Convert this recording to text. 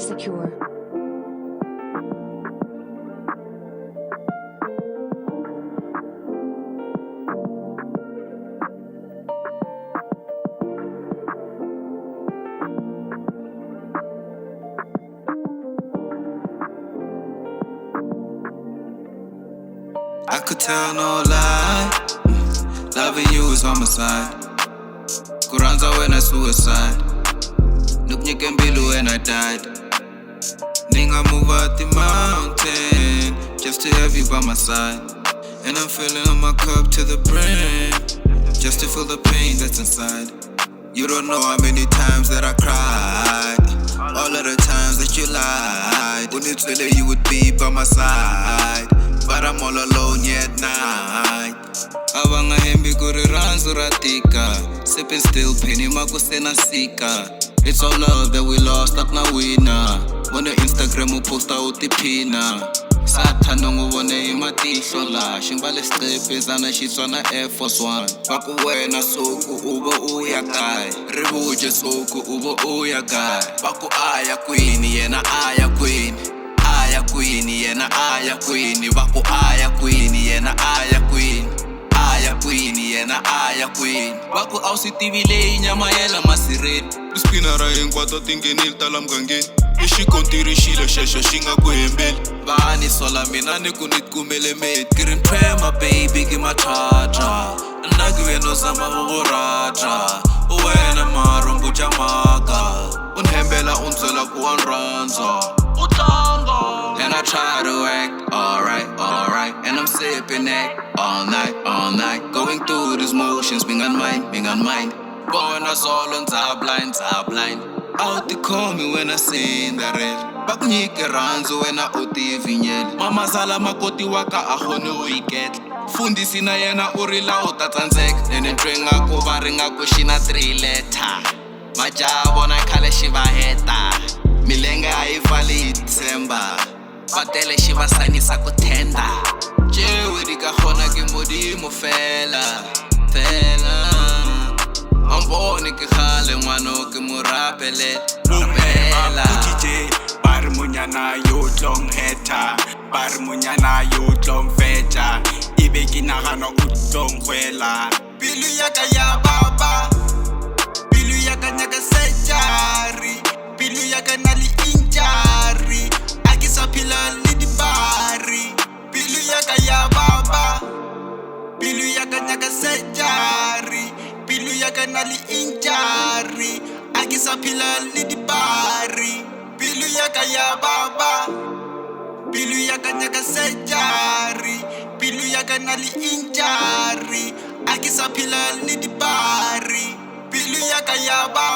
secure. I could tell no lie, loving you is homicide. Kuranza when I suicide, Nuknyeke mbilu when I died. Ninga move out the mountain, just to have you by my side. And I'm filling my cup to the brim, just to feel the pain that's inside. You don't know how many times that I cried, all of the times that you lied. When you told her you would be by my side, but I'm all alone yet night. Avanga hembi kuri ranzo ratika, sipping still penny makusena sika. It's all love that we lost, not na winner. On the Instagram uposta utipina. Sathanda ngubone imatihlo la, shimbale stepe zana shitswana Air Force One. Baku wena soku ubo uya kai, ribuje soku ubo uya kai. Baku aya queen, yena aya queen. Aya queen, yena aya queen. Baku aya queen, yena aya queen. Aya queen, yena aya queen. Baku ausitibile inyama yela masireni. Ispinara hinkwata tingenile tala mgangeni. Ishikontiri shesha shinga kuhembeli. Bani sola mina ni kunitkumele mate. Kirin pray my baby give my charger. Nagiwe no zama ugoraja. Uwena marumbu jamaka. Unhembela unzela kuanranza. And I try to act alright. And I'm sipping that all night. Going through these motions, being on mine. Born us all on top line. Out they call me when I sing the red. Bakunyike ranzo when I oti vinyel. Mama sala makoti waka ahone weekend. Fundi sina yena urila utatanzek. Nene dringa kuvaringa kushina 3 letter. Majabo na kale shiva heta. Milenga haivali December. Patele shiva sanisa kutenda. Jewe dika khona kimodi mo fela. Amboni ke khale ngwano ke morapele. Lumela DJ bar munyana yo tlong heta. Bar munyana yo tlong feta. Ibe ke nagana o tlong khwela. Pilu yaka ya baba. Pilu yaka nyaka sejari. Pilu yaka nali injari. Akisa pila lidi bari. Pilu yaka ya baba. Pilu yaka nyaka sejari. Pilu yaka nali injari. Akisa pila lidi bari. Pilu yaka ya baba. Pilu yaka nyaka sejari. Pilu yaka nali injari. Akisa pila lidi bari. Pilu yaka ya baba.